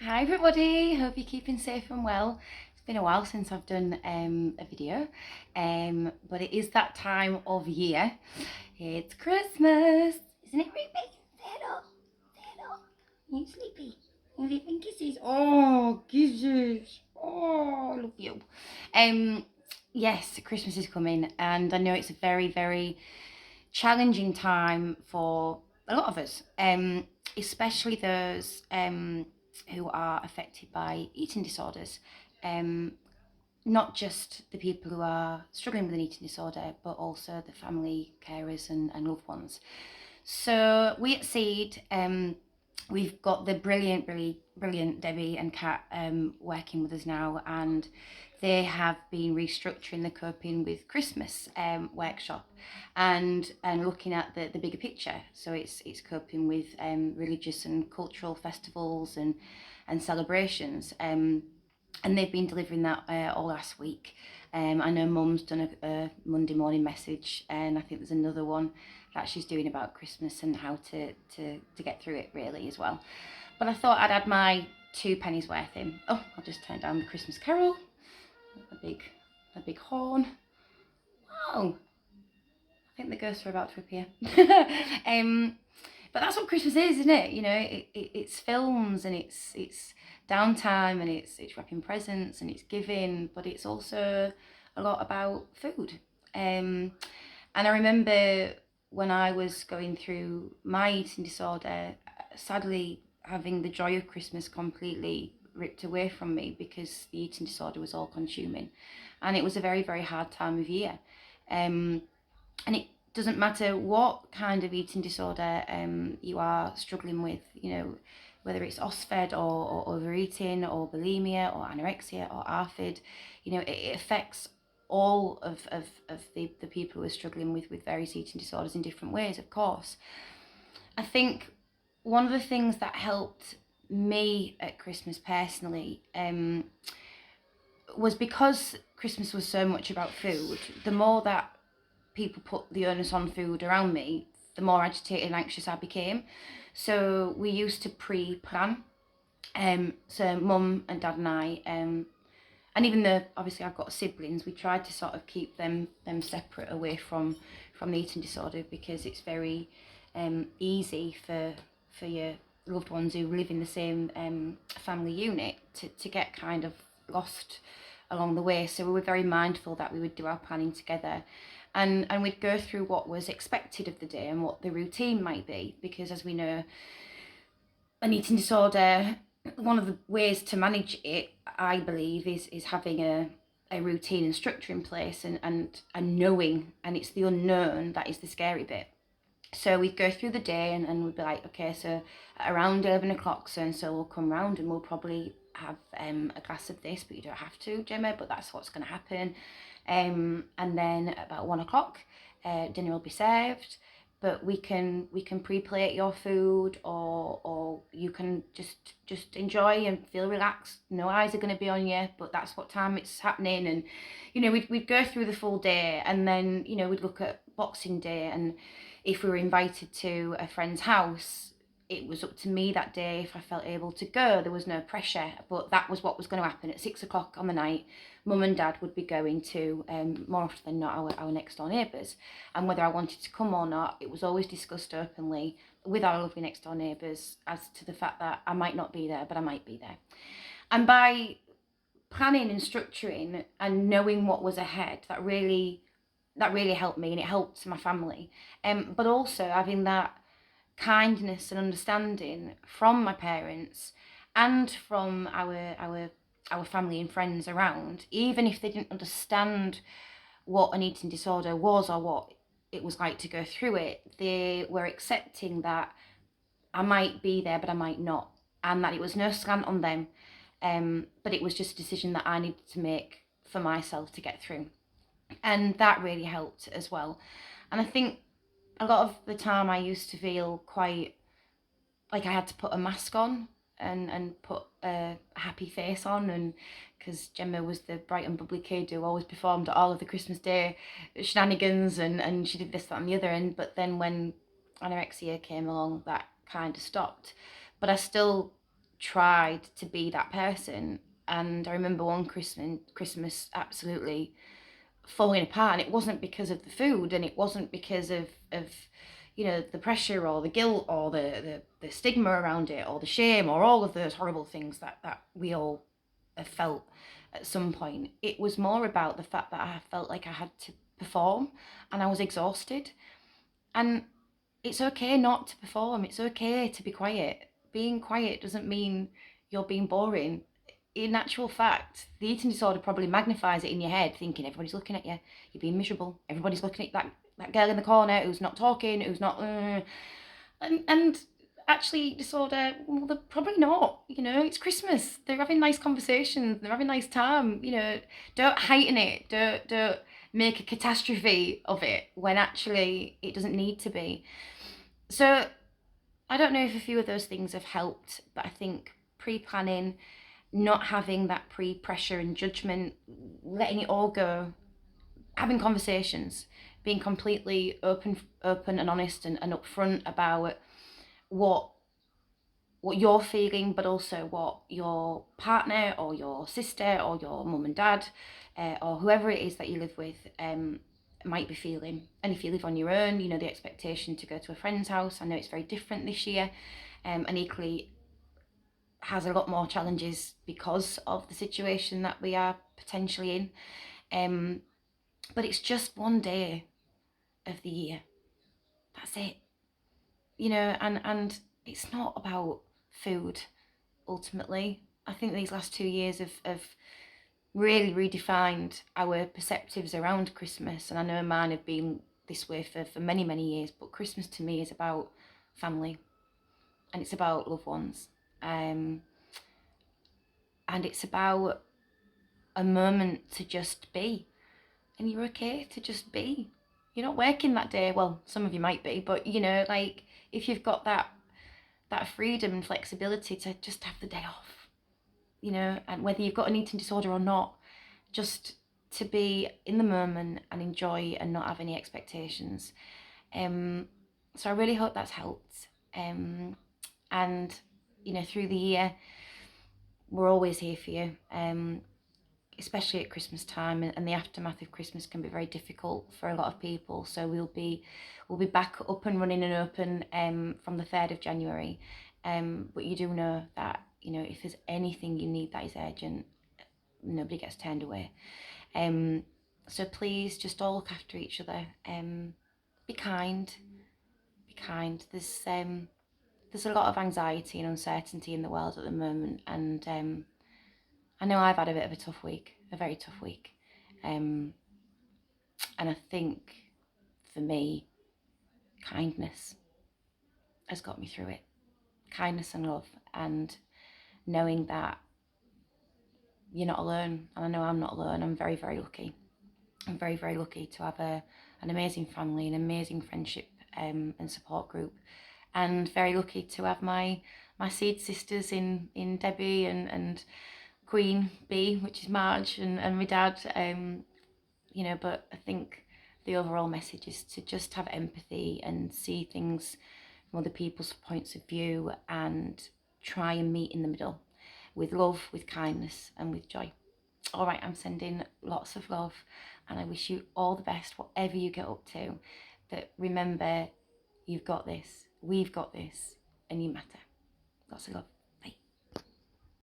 Hi everybody, hope you're keeping safe and well. It's been a while since I've done a video, but it is that time of year. It's Christmas, isn't it, Ruby? Say hello, say hello. Are you sleepy? Are you leaving kisses? Oh, kisses. Oh, I love you. Um, yes, Christmas is coming, and I know it's a very, very challenging time for a lot of us, especially those who are affected by eating disorders. Um, Not just the people who are struggling with an eating disorder, but also the family carers and loved ones. So we at Seed, we've got the brilliant Debbie and Kat working with us now, and they have been restructuring the coping with Christmas workshop and looking at the bigger picture. So it's coping with religious and cultural festivals and celebrations. And they've been delivering that all last week. I know Mum's done a Monday morning message, and I think there's another one that she's doing about Christmas and how to get through it really as well. But I thought I'd add my two pennies worth in. Oh, I'll just turn down the Christmas carol. A big horn. Wow, I think the ghosts are about to appear. But that's what Christmas is, isn't it? You know, it's films and it's downtime and it's wrapping presents and it's giving, but it's also a lot about food. And I remember when I was going through my eating disorder, sadly having the joy of Christmas completely ripped away from me because the eating disorder was all consuming, and it was a very very hard time of year. And it doesn't matter what kind of eating disorder you are struggling with, you know, whether it's OSFED or overeating or bulimia or anorexia or ARFID, you know, it affects all of the people who are struggling with various eating disorders in different ways, of course. I think one of the things that helped me at Christmas personally was because Christmas was so much about food. The more that people put the onus on food around me, the more agitated and anxious I became. So we used to pre-plan. So mum and dad and I, and even though obviously I've got siblings, we tried to sort of keep them separate away from the eating disorder, because it's very easy for your loved ones who live in the same family unit to get kind of lost along the way. So we were very mindful that we would do our planning together, and we'd go through what was expected of the day and what the routine might be, because as we know, an eating disorder, one of the ways to manage it, I believe, is having a routine and structure in place, and knowing, and it's the unknown that is the scary bit. So we'd go through the day and we'd be like, okay, so around 11 o'clock, so and so will come round and we'll probably have a glass of this, but you don't have to, Gemma, but that's what's going to happen. And then about 1 o'clock, dinner will be served, but we can pre-plate your food, or you can just enjoy and feel relaxed. No eyes are going to be on you, but that's what time it's happening. And you know, we'd go through the full day, and then you know, we'd look at Boxing Day, and if we were invited to a friend's house, it was up to me that day if I felt able to go. There was no pressure, but that was what was going to happen. At 6 o'clock on the night, mum and dad would be going to, more often than not, our next door neighbours. And whether I wanted to come or not, it was always discussed openly with our lovely next door neighbours as to the fact that I might not be there, but I might be there. And by planning and structuring and knowing what was ahead, that really helped me, and it helped my family. But also having that kindness and understanding from my parents and from our family and friends around, even if they didn't understand what an eating disorder was or what it was like to go through it, they were accepting that I might be there, but I might not, and that it was no slant on them, but it was just a decision that I needed to make for myself to get through. And that really helped as well. And I think a lot of the time I used to feel quite like I had to put a mask on and put a happy face on, and because Gemma was the bright and bubbly kid who always performed at all of the Christmas Day shenanigans, and she did this, that and the other. And but then when anorexia came along, that kind of stopped, but I still tried to be that person. And I remember one Christmas absolutely falling apart, and it wasn't because of the food, and it wasn't because of the pressure or the guilt or the stigma around it or the shame or all of those horrible things that we all have felt at some point. It was more about the fact that I felt like I had to perform, and I was exhausted. And it's okay not to perform. It's okay to be quiet. Being quiet doesn't mean you're being boring. In actual fact, the eating disorder probably magnifies it in your head, thinking everybody's looking at you, you're being miserable, everybody's looking at that girl in the corner who's not talking, who's not, and actually disorder, well, they're probably not. It's Christmas. They're having nice conversations. They're having nice time. Don't heighten it. Don't make a catastrophe of it when actually it doesn't need to be. So I don't know if a few of those things have helped, but I think pre-planning, not having that pre-pressure and judgment, letting it all go, having conversations, being completely open and honest and upfront about what you're feeling, but also what your partner or your sister or your mum and dad or whoever it is that you live with might be feeling. And if you live on your own, the expectation to go to a friend's house. I know it's very different this year, and equally has a lot more challenges because of the situation that we are potentially in. But it's just one day of the year. That's it. And it's not about food ultimately. I think these last 2 years have really redefined our perceptives around Christmas, and I know mine have been this way for many, many years, but Christmas to me is about family, and it's about loved ones, and it's about a moment to just be, and you're okay to just be. You're not working that day. Well, some of you might be, but like if you've got that freedom and flexibility to just have the day off, and whether you've got an eating disorder or not, just to be in the moment and enjoy and not have any expectations. So I really hope that's helped. And through the year, we're always here for you. Especially at Christmas time, and the aftermath of Christmas can be very difficult for a lot of people. So we'll be back up and running and open from the 3rd of January. But you do know that if there's anything you need that is urgent, nobody gets turned away. So please just all look after each other. Be kind. Be kind. There's a lot of anxiety and uncertainty in the world at the moment, and I know I've had a bit of a tough week, a very tough week. And I think for me, kindness has got me through it. Kindness and love, and knowing that you're not alone. And I know I'm not alone. I'm very, very lucky. I'm very, very lucky to have an amazing family, an amazing friendship and support group. And very lucky to have my seed sisters in Debbie and Queen Bee, which is Marge, and my dad. But I think the overall message is to just have empathy and see things from other people's points of view, and try and meet in the middle with love, with kindness, and with joy. All right, I'm sending lots of love, and I wish you all the best, whatever you get up to. But remember, you've got this, we've got this, and you matter. Lots of love.